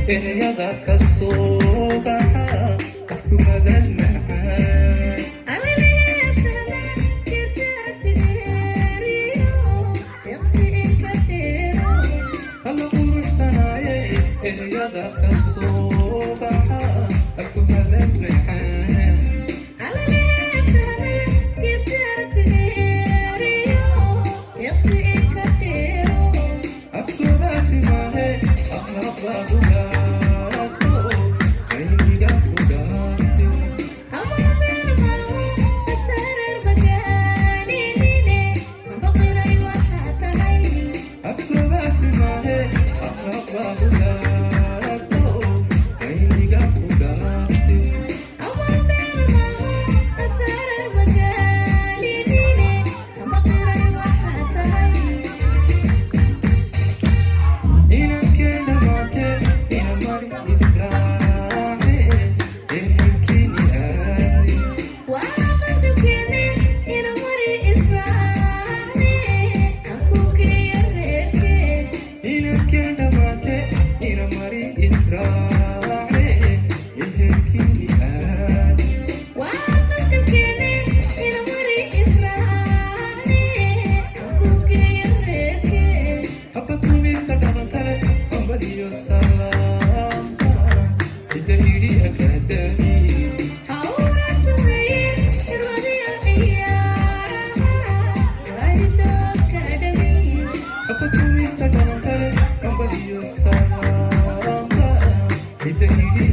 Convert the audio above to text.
erayada ka soo baxa afku hadal macaan alla quruxsanaaye erayada ka soo baxa afku hadal macaan afkudaasi maahe aqlabaadugaato qayniga ku dhaarte afkudaasi maahe aqlabaadugaato qayniga ku dhaarte inankeena maante ina mari israace ehelkeeni aadi inankeena maante ina mari israace ehelkeeni aadi haba tumista dhaqankale hambaliyo salaama cidda hidhi akadami haba tumista dhaqankale hambaliyo salaama cidda hidhi